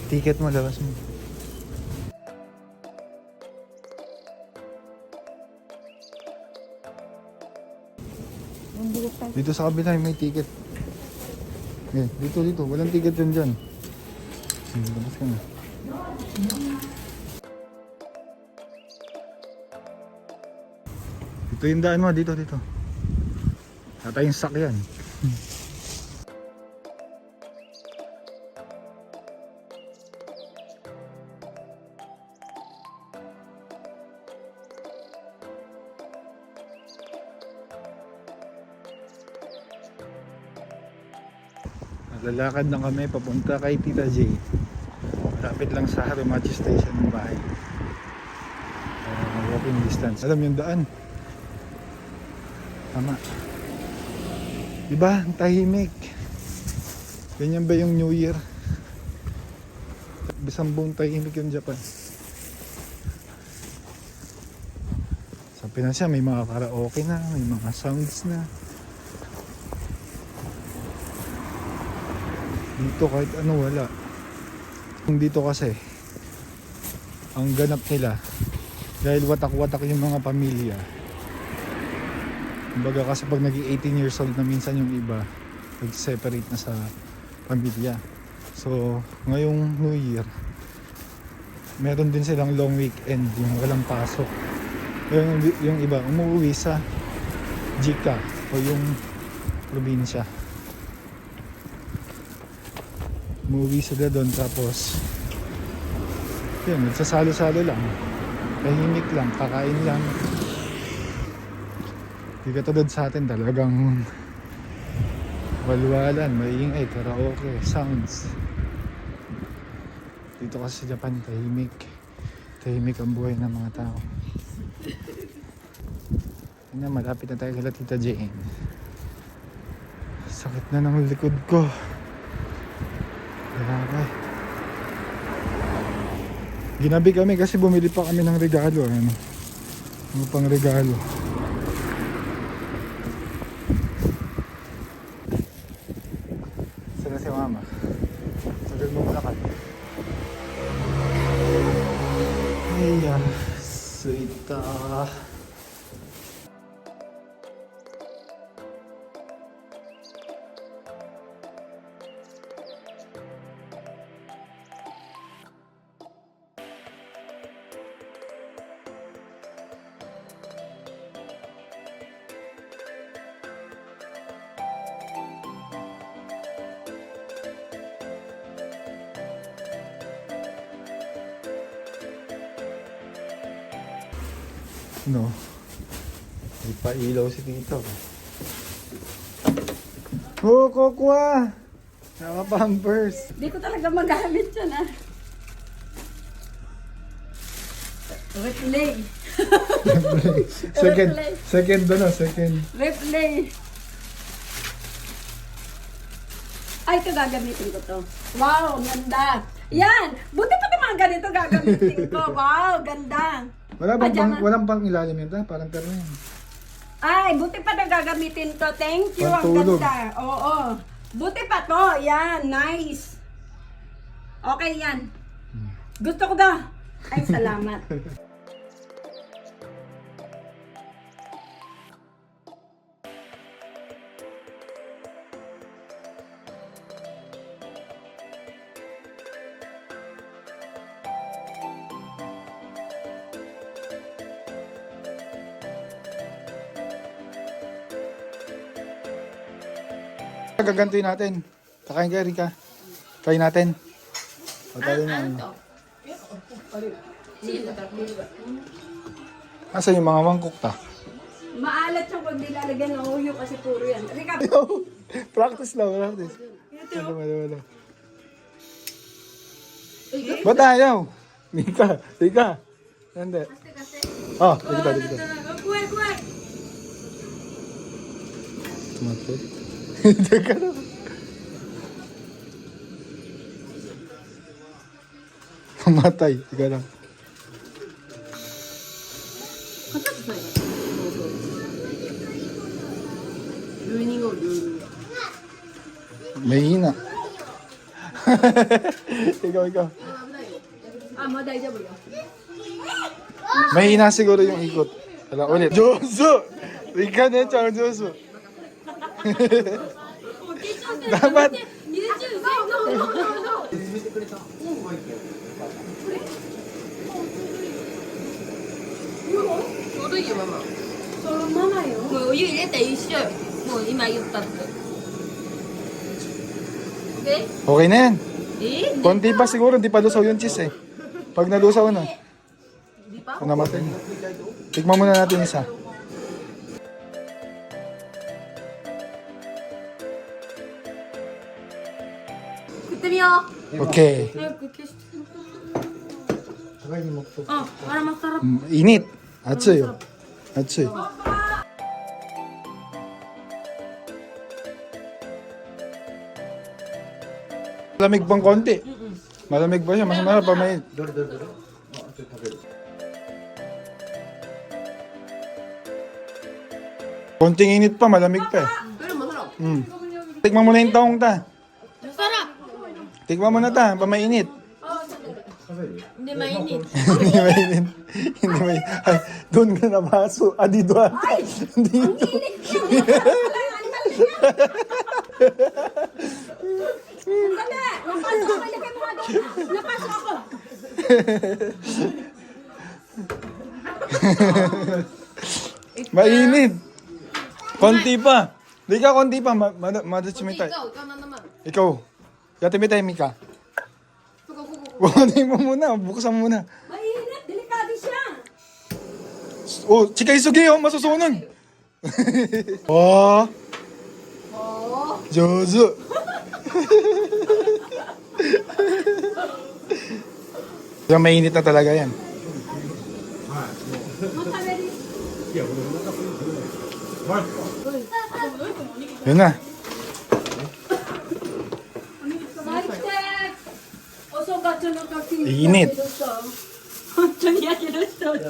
Ticket mo, labas mo. Dito sa kabila may ticket. Yan, dito. Walang ticket dyan. Labas ka na. Ito yung daan mo, dito. Ata yung sakyan. Lalakad lang kami papunta kay Tita J. Malapit lang sa Harumachi Station ng bahay. Walking distance. Alam yung daan. Tama. Diba? Ang tahimik. Ganyan ba yung New Year? Bisang buong tahimik yung Japan. Sa Pinas siya, may mga karaoke na, may mga sounds na. Dito kahit ano wala. Dito kasi ang ganap nila dahil watak-watak yung mga pamilya. Kumbaga kasi pag naging 18 years old na minsan yung iba nag-separate na sa pamilya. So ngayong New Year meron din silang long weekend, yung walang pasok. Yung iba umuwi sa Jika o yung probinsya. Umuwi sila doon tapos yun, nagsasalo-salo lang, tahimik lang, kakain lang. Di katulad sa atin talagang walwalan, maingay, karaoke, sounds. Dito kasi sa Japan tahimik ang buhay ng mga tao. Yun na, malapit na tayo kay Tita Jane. Sakit na ng likod ko. Grabe. Ginabi kami kasi bumili pa kami ng regalo. Ano pang regalo? Saan na si Mama? Sagal mo muna ka. Ayan. Sweeta. No, may pailaw si Tito. Oh, Kokwa! Naka-pampers. Hindi ko talaga magamit yan ah. Replay. Second doon na, second. Replay. Ay, ito gagamitin ko to. Wow, ganda. Yan! Buti pa naman ganito gagamitin ko. Wow, ganda. Walang pang ilalim yun, parang pero yan. Ay, buti pa na gagamitin to. Thank you, ang Pantulog. ganda. Oo. Buti pa to. Yan, nice. Okay yan. Gusto ko da. Ay, salamat. Gagantuin natin. Kakain ka, Rika. Kain natin. O tayo na. Asa yung mga mangkok ta? Maalat siyang pag nilalagyan ng uyo kasi puro yan. Rika, Practice lang, practice. Wala. Ba't ayaw? Rika. Hindi. Oh, dito. kuway. Tumatod. Teka na. Mamatay. Teka lang. May hina. ikaw. あ、もう大丈夫よ。 Mahina siguro yung ikot. Wala, ulit. Joso! Ikaw na siya, Joso. Dapat. ちょうどいいよママ。そのままよ。もうお湯入れて一緒よ。もう今言ったって。Okay? Okay na yan. Eh? Konti pa siguro, di pa lusaw yung cheese eh. Pag nalusaw na, Di pa? namatay. Tikman muna natin isa. Okay. Para masarap. Init. Atsoy. Atsoy. Malamig pang konti. Malamig pa siya. Mas masarap pa may... Konting init pa, malamig pa eh. Pero masarap. Tikman mo na yung taong ta. Masarap! Tikman mo na ta, pa mainit. Hindi mainit. Hindi mainit. Hindi mainit. Ay, doon ka na baso. Dito ata. Dito. Sandali! Napasok ako. Ilagay mo nga doon. Napasok ako. Mainit. Konti pa. Di ka konti pa. Madatsumita. Ikaw na naman. Ikaw. Yatimita Mika. Kuko. Bukanin mo muna. Buksan mo muna. Mainit. Delikado siya. Oh, chika isugi oh. Masusunog. Oh. Jozo. Yung mainit na talaga yan. Yun na. Init. 本当にやけどしたって。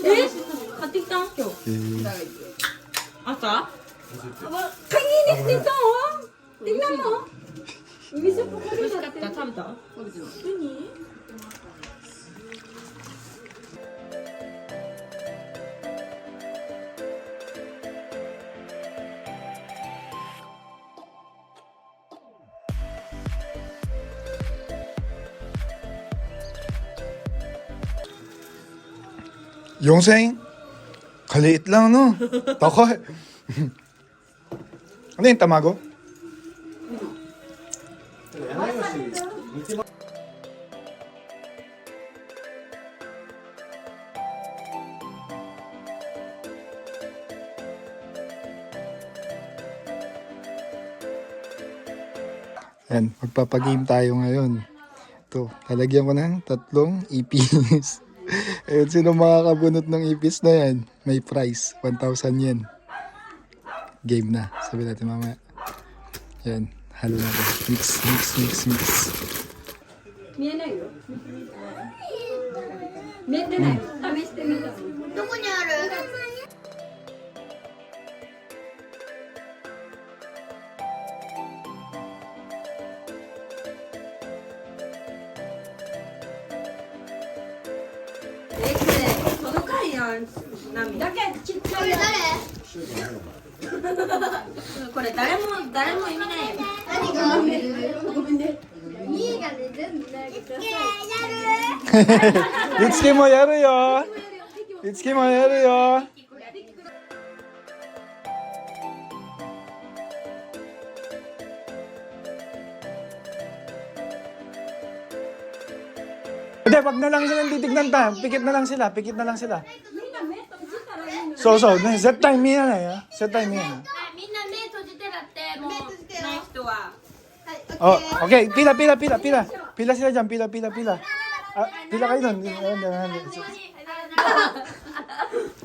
え？買ってきたん今日。朝？Kainin dito oh. Tingnan mo. Ibig po ko rin natin.食べた？何？ Yonseng, kaliit lang, no? Takoy. Ano yung tamago? Yan, magpapagame tayo ngayon. Ito, lalagyan ko ng 3 ipis. Ayun, sino makakabunot ng ipis na yan? May prize, 1,000 yen. Game na, sabi natin mamaya. Yan, halo natin. Mix. 見えないよ。見えてない。試してみた。どこにある？ その回やん。だけちっちゃいやつ。これ誰も意味ないよ。何が？ごめんね。 2がね全部投げてください。いつきもやるよ。いつきもやるよ。Hindi, wag na lang silang titignan ta. Pikit na lang sila. So,絶対見えないよ。絶対見えない。みんな目閉じてだってもうない人は。 Oh, okay. Pila sila dyan. Pila. Ah, pila kayo doon.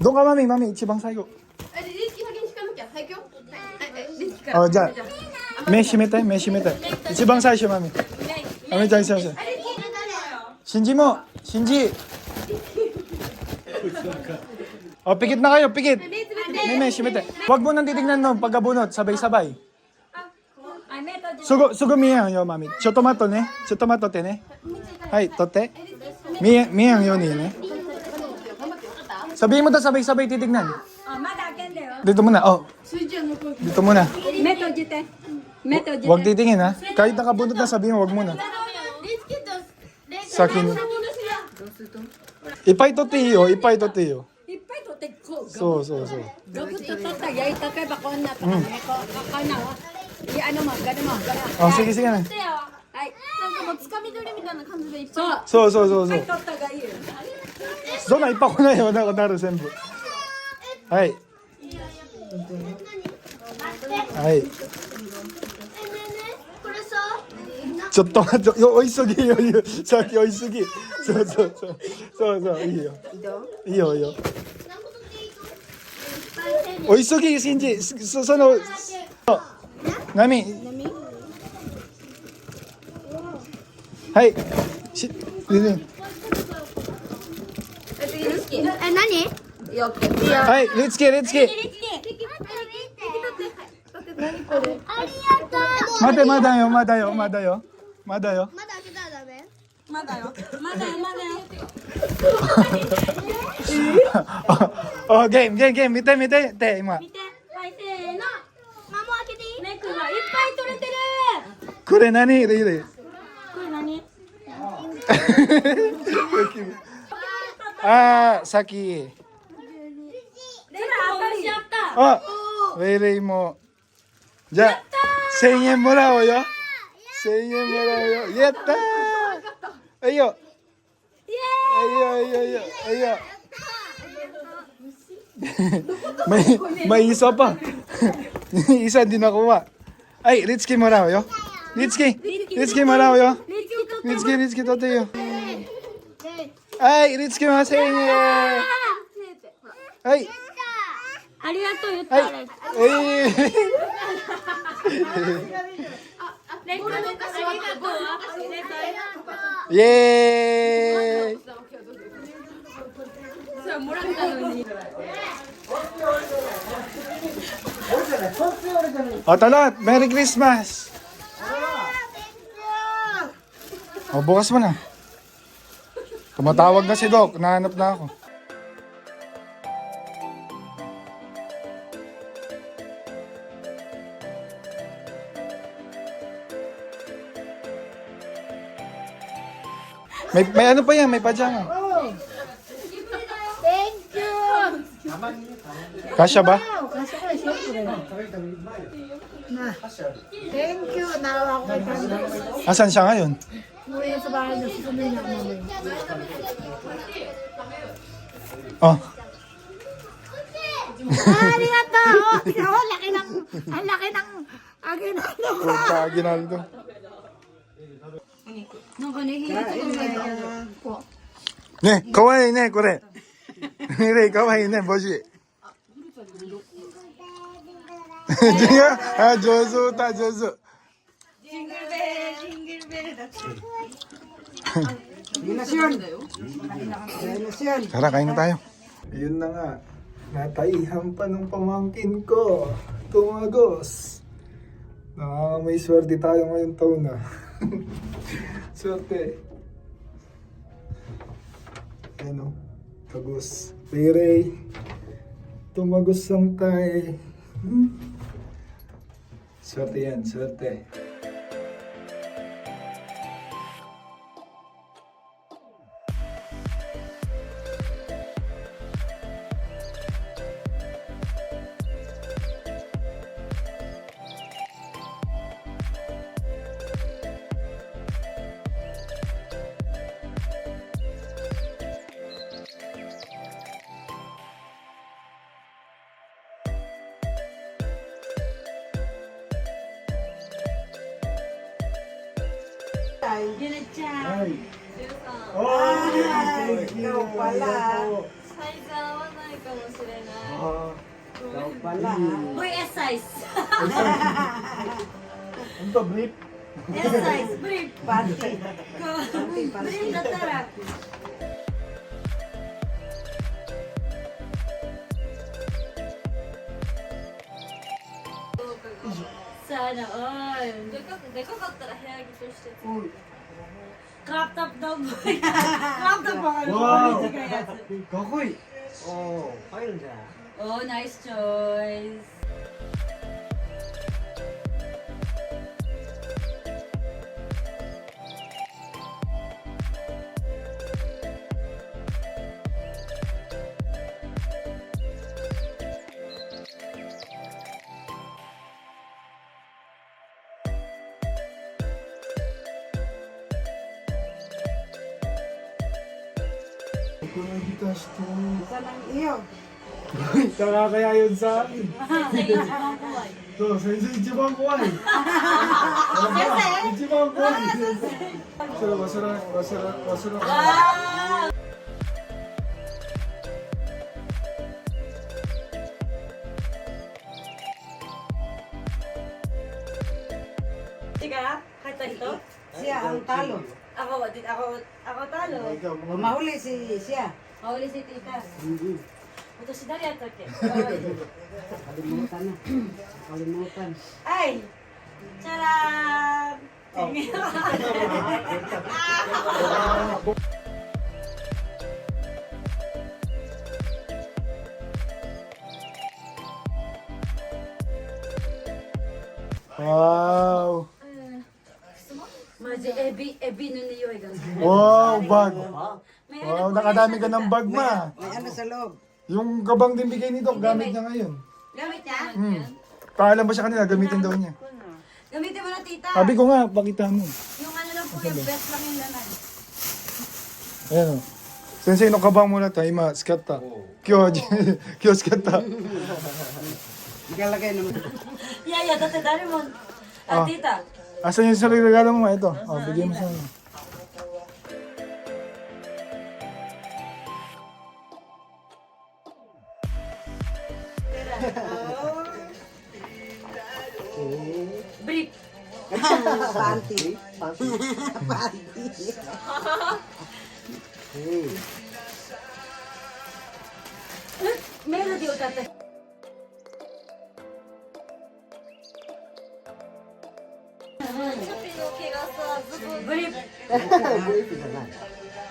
Doon ka, mami. Ichibang sayo. リツキ先にしかなきゃ。はい、行くよ。リツキ Oh, dyan. 目閉めて。一番最初、mami. Mami, dyan siya. Shinji mo. Oh, pikit na kayo. Pikit. Meme, 閉めて. Huwag mo nang titignan no. Pagkabunot, sabay-sabay. すぐ見えんよ、マミ。ちょっと待ってね。ちょっと待ってね。はい、取って。見えんようにね。Sabihin mo to sabay-sabay titignan. Dito muna, oh. Dito muna. Huwag titingin ha. Kahit nakabuntot na sabihin mo, huwag muna. リツキと先に。いっぱい取っていいよ、いっぱい取っていいよ。いっぱい取ってこう。そうそうそう。ガブッと取ったら焼いたけばこんなとかね。こんなわ。いや、gano'n mo. あ、sige sige na. なんかもうつかみ取りみたいな感じでいっぱいそう。そうそうそうそう。取ったがいいよ。どんないっぱい来ないよ、なんかなる全部。はい。はい。これさちょっと待って、おいしすぎよ、さっきおいしすぎ。そうそうそう。そうそう、いいよ。いいよ、いいよ。おいしすぎ、信じ、その、波。はい。何はい、レッツキー、レッツキー。ありがとう待て、まだよ、まだよ、まだよ。まだよ。まだ開けたらダメまだよ。まだよ。お、ゲーム、見て、て、今。見て。はい、せーの。マモ開けていいネクがいっぱい取れてる。これ何リリー。これ何？あー、さっき。レバーしちゃった。あ、レイレイも。じゃあ、1000円もらおうよ。1000円もらおうよ。やったー。はいよ。はいよ。May isa pa. Isa din nakuha. Ay, Ritsuki mo raw yo. Ritsuki mo raw yo. Ritsuki to yo. Ay, Ritsuki mo 1000円。はい。ありがとう言ったら。ネクありがとう。イエーイ。それもらったのに。O, talot. Merry Christmas. O, bukas mo na. Tumatawag na si Doc. Nahanap na ako. May ano pa yan? May pajama. Thank you Kasya ba? Thank you. Naawa ko kay Panda. Asan siya ngayon? Umuwi na sa bahay niya. Susunod niya ako mamaya. Oh. Arigato! Oh, tingnan mo, ang laki ng aginaldo ko. Puta, ginaldo. なんかね、ひげとかもね、かわいいね、これ。ね、かわいいね、帽子。違うあ、上手だ、上手。ジングルベルだって。 Tara, kain na tayo. Ayun na nga. Nataihan pa ng pamangkin ko. Tumagos. May swerte tayo ngayong taon na. Swerte. Ano? Tagos. Ray. Tumagos ang tayo. Swerte yan, swerte. Ay. Ikaw pala. サイズ合わないかもしれない Ikaw pala. Uy, S size. Ano to, brief? S size, brief. Party. Brief na tara. Sana all. でかかったら部屋着として。 Crop top daw boy. Crop top pa kami. Wow! Wow. Kakoy! Oh, 入るんじゃない Oh, nice choice. Iyo. Nakakaya yun sa akin. So, sa Ichibang Kuwai. Ichibang Kuwai. Wasara. Tika, kahit ito? Siya ang talo. Ako talo. Mahuli siya. Mahuli si tita.私誰やったっけ Kalimutan na. Kalimutan. Ay! Charan! Wow! Maji, ebi no niyoy gan. Wow, bag! May Wow, nakadami ka ng bag, ma. May ano sa loob. Yung gabang din bigay nito, gamit niya ngayon. Gamit niya? Paalam ba siya kanina, gamitin daw niya. Gamitin mo na tita. Sabi ko nga, pakita mo. Yung ano lang po yung best lang yung laman. Ayan o. Sensei no kabang mo na tayo, ima, skata. Kyo skata. Ikalagay naman. Yaya, dati dari mo. Ah. Tita. Asan yung sarili regalo mo? Ito. Oh, bigyan mo sa akin. Brief. Panty. Panty. Melody歌って。ブリップ。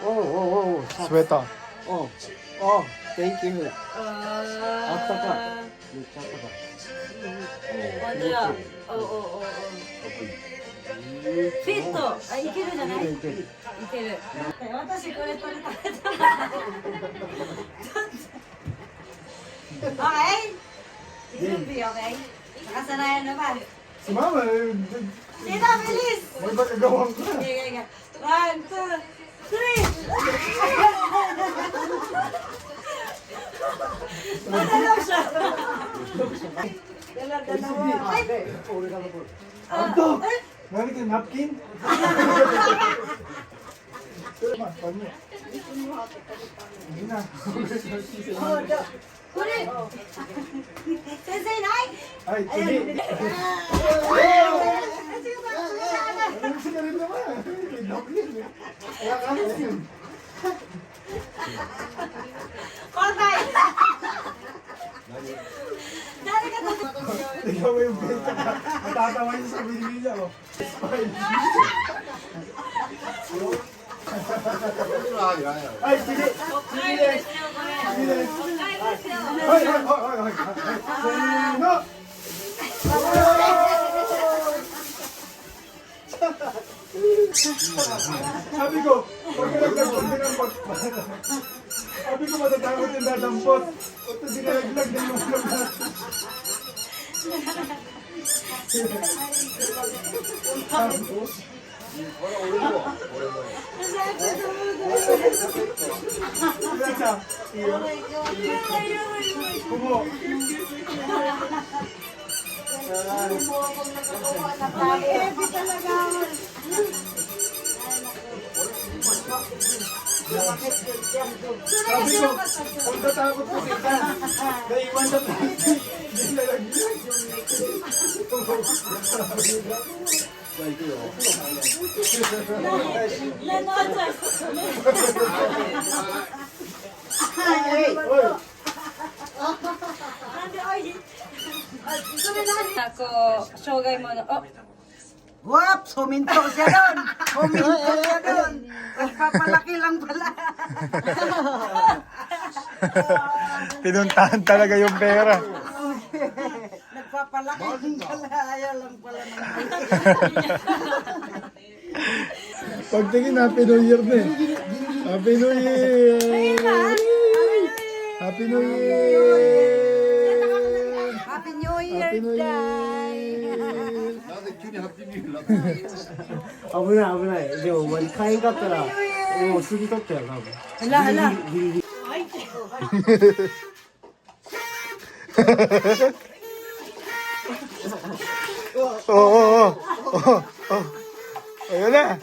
Oh, oh, oh. Sweta. Oh, oh, thank you. あったかめっちゃあったか本当だ。おおおお。フィット。あ、いけるじゃない？いいけるいけるける。私これ取れ食べたら。Okay? Zoom be okay? Nakasanayan naman. Si Mama, Tita, bilis! may bagagawang ka. Okay. 1, 2, 3! Madalaw siya! Dalawa. Ay! Ano? Nari ka napkin? Ma, paano? Hindi na. これ先生ない Ay, sige. Alam siya rin naman. Napkin eh. Kaya ka yun. 交代誰が取って Ikaw mo yung benta ka. Matatawa niya sa binili niya. Oh. Smile. Ay, sige. Sige. Sige. Hoy, hoy, hoy, hoy, hoy. Sino? Sabi ko, pag nagdampot din ang sabi ko matatakot yung dadampot. O ito dinalaglag din yung ulam natin. Sila siya. Kumo. Sabi ko, kung tatakot ko kita, naiwan sa plastic, dinalaglag. Hoy! Nandito, ay, Ako, shogay mo na. Oh, Wap! Huminto siya doon! Huminto siya doon! Nagpapalaki lang pala. Pinuntahan talaga yung pera. Nagpapalaki lang pala. Ayaw lang pala ng Pagtingin, Happy New Year na eh. Happy New Year! Happy New Year! Happy New Year, Happy New Year! 危ない危ない。でもお前買えんかったらもう過ぎとったよ多分。Hala, hala. Oo. Ayun na.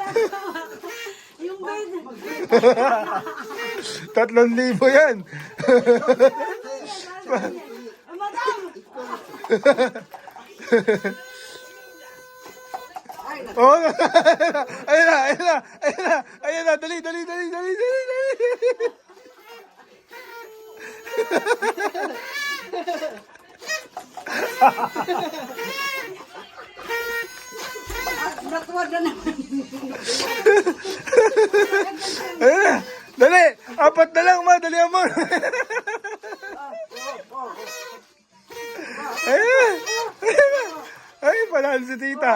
Yung bed. 3,000 yan. Oh, ayun na, dali. Natuwa na naman. Ayun na, dali, 4 na lang, ma, dalihan mo. Ayun na. Ay, panahal si tita.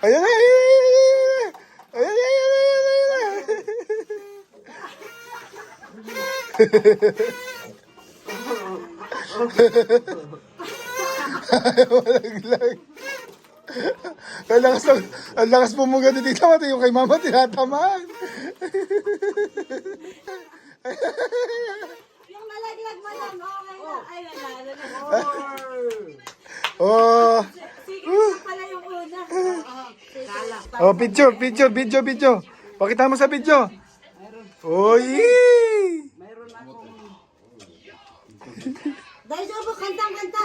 Ayun na. Walaglag. Ang lakas pumuga ni tita, mati yung kay mama tinatamaan. Yung nalaglag mo lang. Okay na. Ay, nalaglag. Oh. Sige, pala yung una. Kala. Oh, video. Pakita mo sa video. Oy! Dahil siya po, kantang-kanta.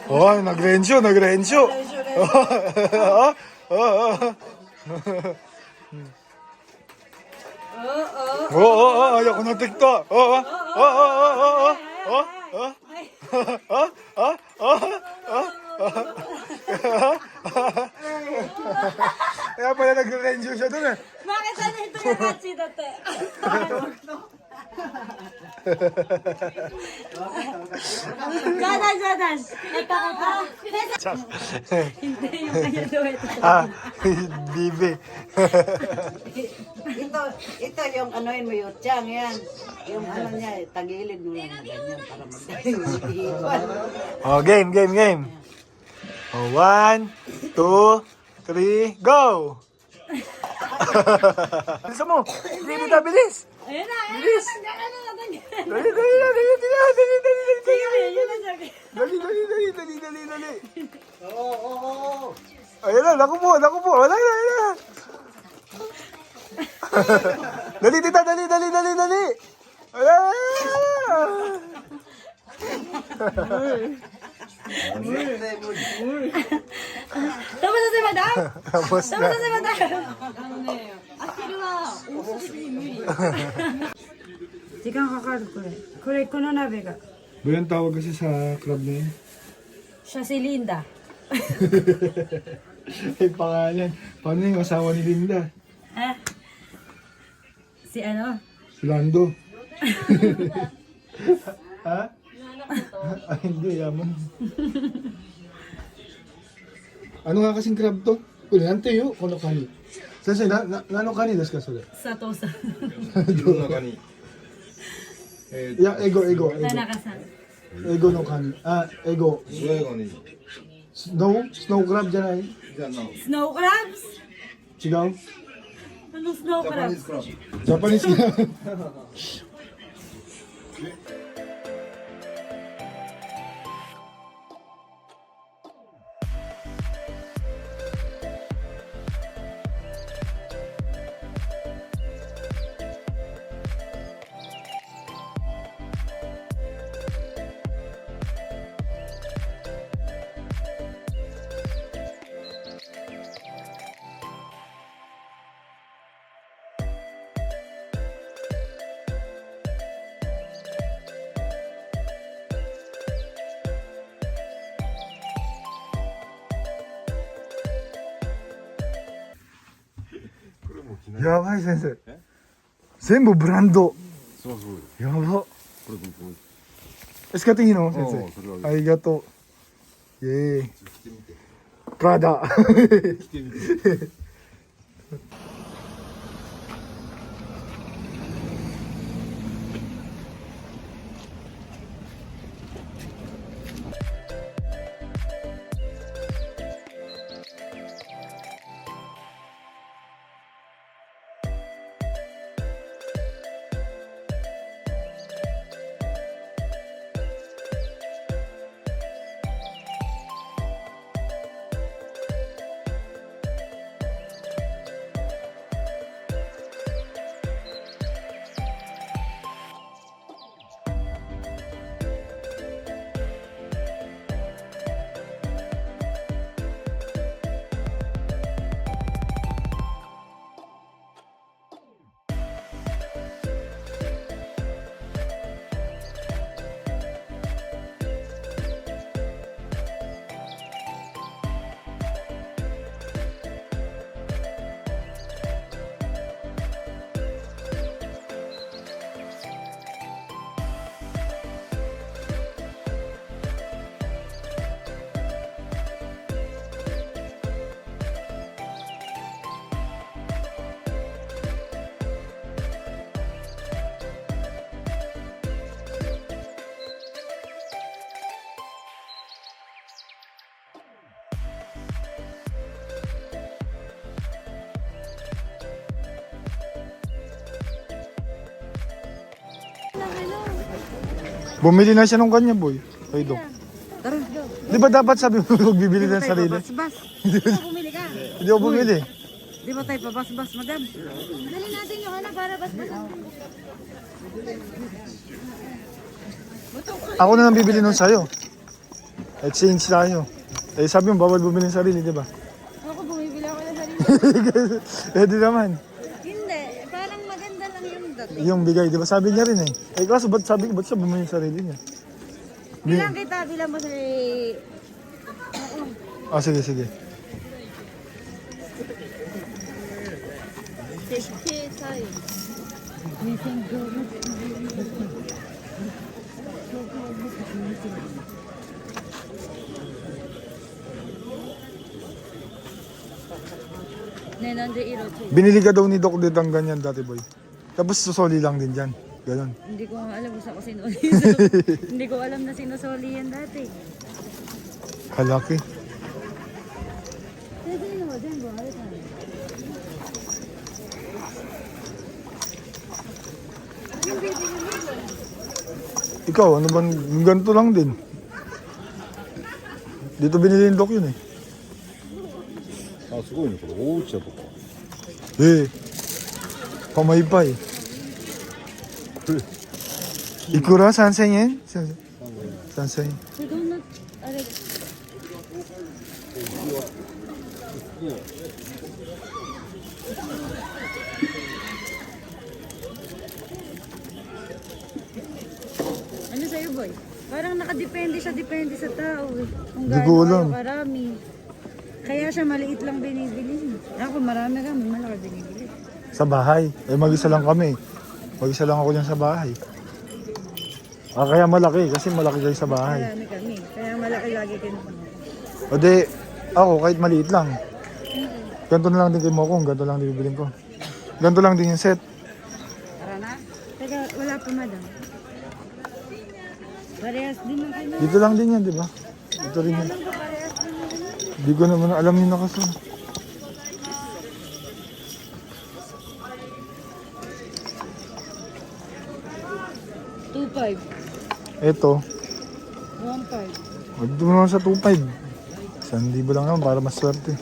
Oh, nagrensyo. Oh, ayaw ko na TikTok. Kaya pala nagre-rensyo siya dun eh. bakit ano ito na Katsi dati? Jadan. Natakot. Hindi yung kanya duwet. Bibi. Ito yung anoin mo yung tiyang yan. Yung ano niya, tagilid mo lang na ganyan para magdating hihipan. Oh, game. Oh, 1, 2, 3, go! Bilisan mo! Bilis! Ayun na. Bilis! Dali! Ayun na, naku po! Wala na! Dali, tita! Dali! Wala! Tapos na si madam? Tapos na. Si madam? Akiraは多すぎ無理。時間かかるこれこの鍋が Ba yung tawag kasi sa club na yun? Siya si Linda. Ay, pangalan. Paano yung asawa ni Linda? Ah? Si ano? Si Lando. Ha? Ay, hindi. Yaman. Ano nga kasing crab to? Kulante yo, kono kani. Sensei, nano kani desu ka, sore? Sato-san. Ego. Tanaka-san. Ego no kani. Ah, ego. Snow crab じゃない? Snow crabs? 違う? Ano snow crabs? Japanese crab. やばい先生。全部ブランド。そうそう。やば。これこれ。 使っていいの先それは生。ありがとう。イェーイ。プラダ。Bumili na siya ng kanya, boy. Ay, Dok. Tara. Di ba dapat sabi mo huwag bibili ng sarili? Bas-bas. Bumili ka. Hindi ako bumili. Di ba tayo pabas-bas, madam? Dali natin yung ano para bas-bas. Ako na lang bibili nun sa'yo. Exchange tayo. Eh sabi mo bawal bumili ng sarili, di ba? Ako bumibili ako ng sarili. Eh di naman. Hindi, parang maganda lang yung dating. Yung bigay, di ba? Sabi niya rin eh. Eh kaso ba't sabi ko, ba't siya bumili ng sarili niya? Bilang kita, bilang mo sa... Ah, sige, sige. tayo. Binili ka daw ni Doc dito ang ganyan dati, boy. Tapos susoli lang din dyan. Ganon. Hindi ko nga alam kung saan ko sinuli. Hindi ko alam na sinusoli yan dati. Kalaki. Pwede nyo ba dyan, buhay tayo. Ikaw, ano ba? Ganito lang din. Dito binili ni Doc yun eh. あ、すごいね、これ大内だとか。 Eh, pamaypay. Ikura, 3,000 yen? 3,000 yen. So, doon na... Aray. Ano sa'yo, boy? Parang nakadepende siya, depende sa tao eh. Kung Hindi ko alam. gaano karami. Kaya siya maliit lang binibili. Ako marami kami, malaki binibili. Sa bahay. Eh, mag-isa lang kami. Mag-isa lang ako dyan sa bahay. Ah, kaya malaki. Kasi malaki kayo sa bahay. Marami kami. Kaya malaki lagi kinukuha. O de, ako kahit maliit lang. Ganto na lang din kay Mokong. Ganto lang din bibilin ko. Ganto lang din yung set. Tara na. Teka, wala pa madam. Parehas din ang kayo. Dito lang din yan, di ba? Dito rin yan. Parehas din ang Hindi ko naman alam yung nakasama. $2.5. Eto. 1.5. Huwag mo naman sa 2.5. 1,000 lang naman para maswerte.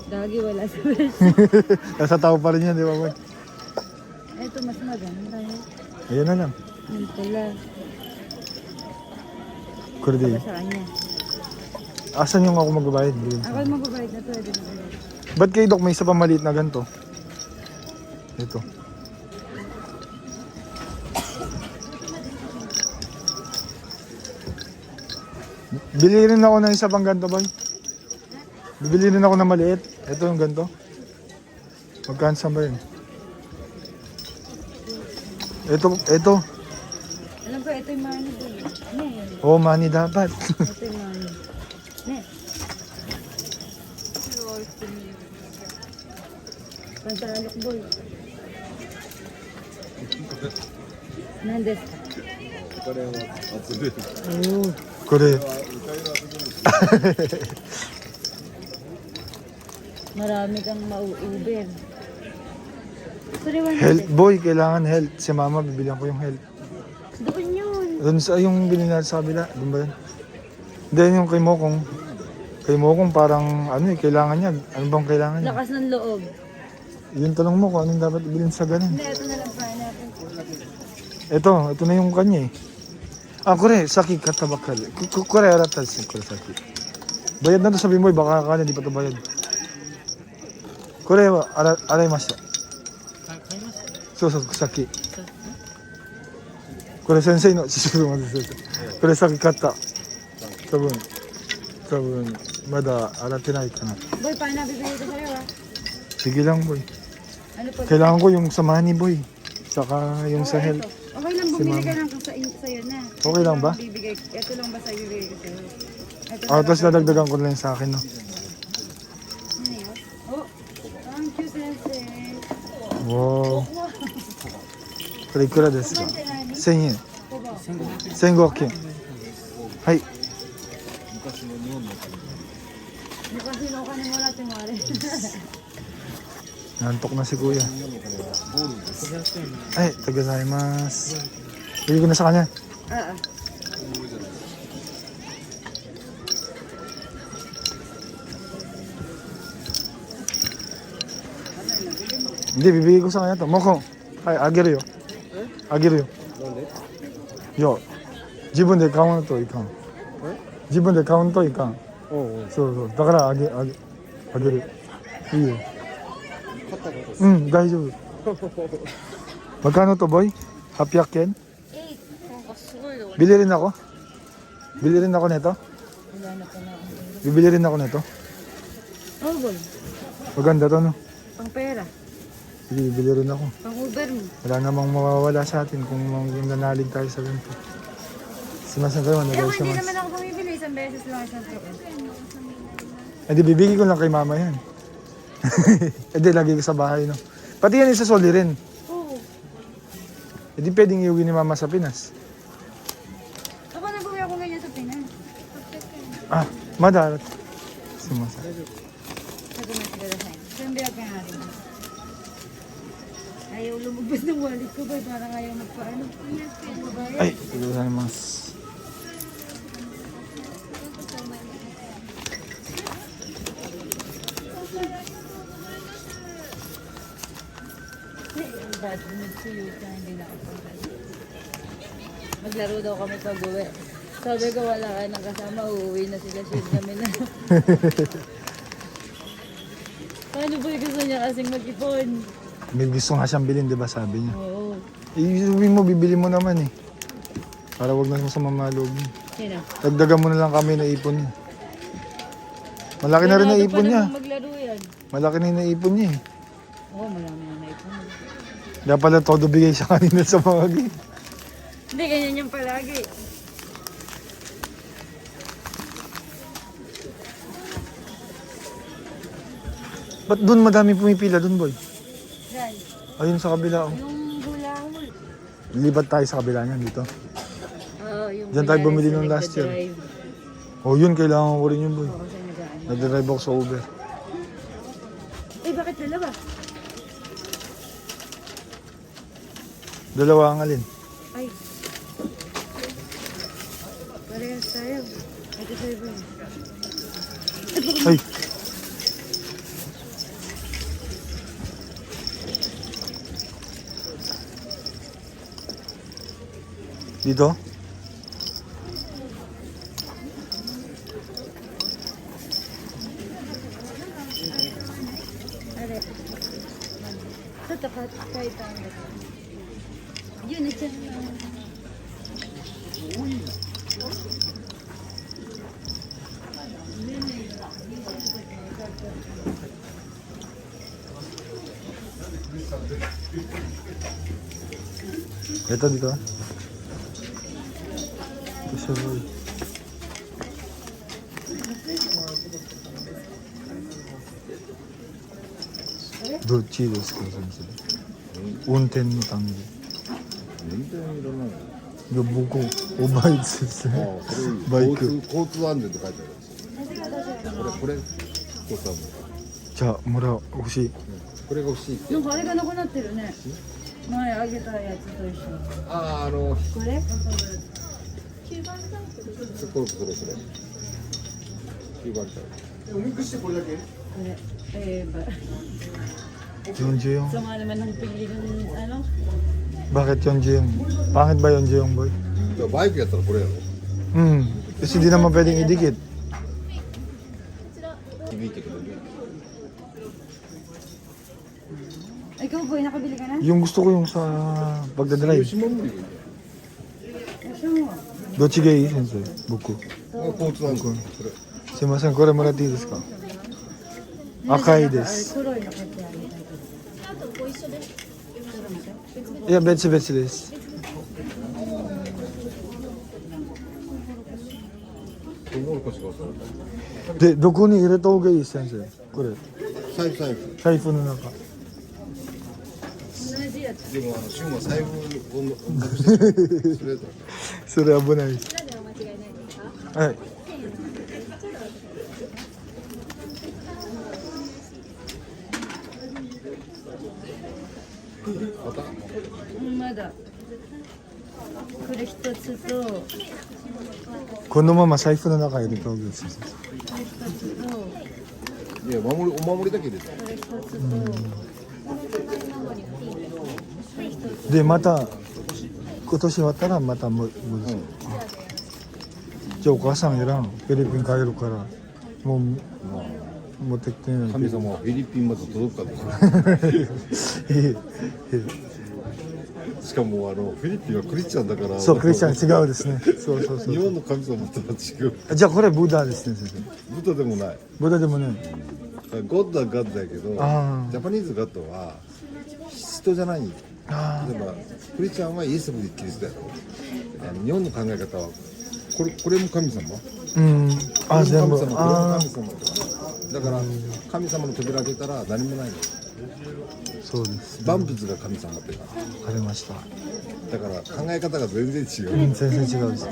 Dagi wala sa presyo. Nasa tao pa rin yan, di ba, boy? Ito mas maganda. Ayan na lang. Yan pala. Kurdi. Sa kanya. Asan yung ako magbabayad? Ako yung magbabayad na pwede na pwede. Ba't kay Doc may isa pa maliit na ganito? Ito. Bili rin ako ng isa pang ganito, boy. Bibili rin ako ng maliit. Ito yung ganito. Magkano saan ba yun? Ito. Alam ko, ito yung money boy. Ne, Oh, money dapat. ito yung money. Ne. Pantalok boy. Nandes. Kore. Marami kang mau-uber. Sorry, Health boy, kailangan health. Si mama, bibilihan ko yung health. Doon yun. Doon sa yung binili natin sa kabila, doon ba yun? Then yung kay Mokong. Kay Mokong parang ano kailangan niya. Ano bang kailangan niya? Lakas ng loob. Yung tanong mo kung anong dapat ibilin sa ganun. Hindi, ito na lang pineapple. Ito na yung kanya eh. Ah, kore, saki katabakal. Kore, aratal si kore saki. Bayad na to sabi mo, baka kanya di pa to bayad. Kore, aray masya. So, saki. Kore, sensei no, kore saki katta. Tabun, mada arate nai ka na. Boy, paano bibigay ko sa'yo ah? Sige lang, boy. Ano po? Kailangan ko yung sa money, boy. Saka yung sa health. Okay lang, bumili ka lang sa'yo na. Okay lang ba? Bibigay, ito lang ba sa'yo bibigay ko sa'yo? Ito Ah, tapos nadagdagan ko lang sa akin, no? Ano yun? Oh, thank you, sensei. Wow. これいくらですか ?1000 円。1500円。はい。 Kasi no ka mo natin mare. Nantok na si kuya. Ay, tagazaimasu. Bigay ko na sa kanya. Oo. Hindi, bibigay ko sa kanya to. Mokong. Ay, ageru yo. Ageru yo. Yo. 自分で買わないといかん。自分で買わないといかん。そうそう。だからあげる。いいよ。うん、大丈夫。Magkano to, boy? 800 yen? Bili rin ako. Bili rin ako nito. Wala na pa na. Bibili rin ako nito. Oh, boy. Maganda to, no? Pang pera. Sige, bibili rin ako. Pang Uber mo. Wala namang mawawala sa atin kung nanalig tayo sa ganito. Sumasan kayo, Ako nagawa hindi siya naman ako bumibili. Isang beses lang isang trip. Hindi, bibigay ko lang kay mama yan. Hindi, lagi ko sa bahay, no? Pati yan isa soli rin. Oo. Hindi pwedeng iuwi ni mama sa Pinas. Ako na bumili ako ganyan sa Pinas. Ah, madarat. Sumasa. Sabi na siguro sa'yo. Siyempre ako nga rin. Ayaw lumabas ng wallet ko ba? Parang ayaw magpaano. Ay, tagazaimasu. Dad, nag-see hindi na ako. Maglaro daw kami pag uwi. Sabi ko wala ka nang kasama, uuwi na sila shit kami na. Paano po gusto niya kasing mag-ipon? May gusto nga siyang bilhin, di ba sabi niya? Oo. Iuwi mo, bibili mo naman eh. Para wag na sa mamalog. Sino? Dagdagan mo na lang kami na ipon niya. Malaki na rin na ipon niya. Maglaro yan. Malaki na yung naipon niya eh. Oo, marami na naipon. Kaya pala todo bigay siya kanina sa mga game. Hindi, ganyan yung palagi. Ba't doon madami pumipila doon, boy? Yan. Ayun sa kabila. Oh. Yung hulahul. Libat tayo sa kabila niyan dito. Oo, yung Diyan tayo kunyari bumili sa nung last year. nagdadrive. Oh, yun, kailangan ko rin yun, boy. Oo, kasi nagaan. Nagdadrive ako sa Uber. Eh, bakit dalawa? Dalawa ang alin. Ay. Parehas tayo. Ito sa'yo ba? Ay! Dito? Are. Tatapat kahit tayo. Yun, ito. Ito dito. Ito siya boy. Dochi desu ka, sensei? Unten no tangi. 全然いらない。いや、僕、おバイクですね。ああ、それいい。バイク。交通安全って書いてあるんですよ。これ、交通安全。じゃあ、もらう。欲しい。これが欲しい。なんかあれがなくなってるね。前あげたやつと一緒に。ああ、これ？それ。9番タイプ。これ. Yonjeyong. Sama naman ng pili ng ano? Bakit Yonjeyong? Pangit ba Yonjeyong boy? いやバイクやったらこれやろ。 Kasi di naman pwedeng idikit. 響いてくるね。 Ikaw boy, nakabili ka na? Yung gusto ko yung sa pagdadrive. 吉本無理。 Gusto mo? Dochi ga ii, sensei? Buku. 交通安全。これ。 Sumimasen, kore moratte ii desu ka? Akai desu. 黒いの買ってあげたいけど。 いや、別々です。トウモロコシがさ。で、どこに入れた方がいい先生？これ、財布。財布の中。でも旬は財布をなくしてる。それだ。それ危ないです。はい。また。まだ。これ一つと、このまま財布の中に入れた方がいいです。これ一つと、いや、お守りだけ入れた。これ一つと、で、また今年終わったらまた戻す。じゃあお母さんいらん。フィリピン帰るからもう持ってきてない。神様はフィリピンまで届くかどうか。しかもフィリピンはクリスチャンだから。そう、クリスチャン違うですね。そうそうそう。日本の神様とは違う。じゃあこれブダですね先生。ブタでもない。ブダでもね。ゴッドはガッドだけど、ジあーャパニーズガッドは人じゃない。例あえばクリスチャンはイエス・キリストやろ。日本の考え方はこれも神様。あ、うん。あ、全部。これもあ神様とか。だから神様の扉開けたら何もないの。あ、そうです。万物が神様ってか。わかりました。だから考え方が全然違う。全然違うです。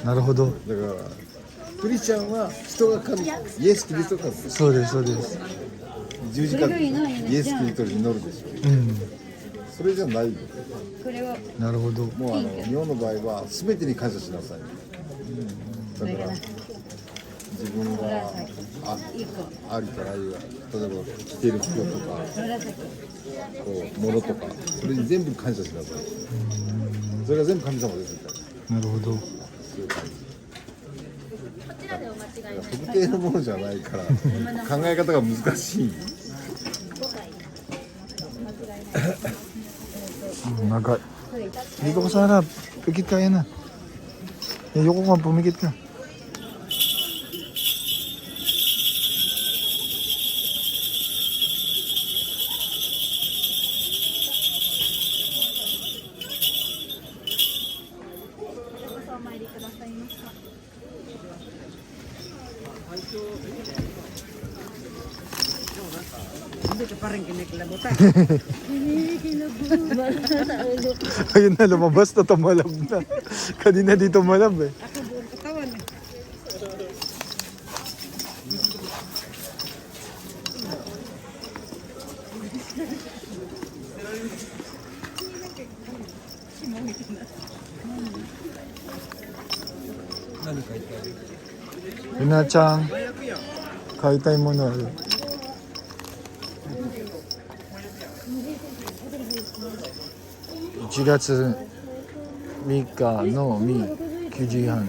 なるほど。だからクリスチャンは人が神、イエス・キリストが神。そうですそうです。十字架でイエス・キリストに祈るでしょ。それじゃないよ。これをなるほど。もう日本の場合は全てに感謝しなさい。だから自分がありからありが、例えば着てる服とかこう物とか、それに全部感謝しなさい。それが全部神様ですみたいな。なるほど。そういう感じ。特定のものじゃないから考え方が難しい。Agak. Dito ko sa harap. Pikit ka yan ah. Ayoko nga, pumikit ka. Hindi ka pa rin kinikilabutan. Ayun na, lumabas na, tumalab na. Kanina dito malab eh. Ako buong katawan eh. Hina-chan, 買いたいものある。1月3日の9時半。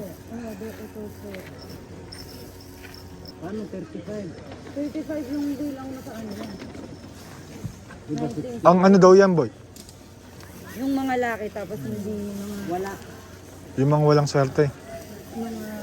Ano, 35? 35 yung bilang na sa ano yan. Ang ano daw yan, boy? Yung mga laki tapos hindi yung mga Wala. Yung mga walang swerte. mga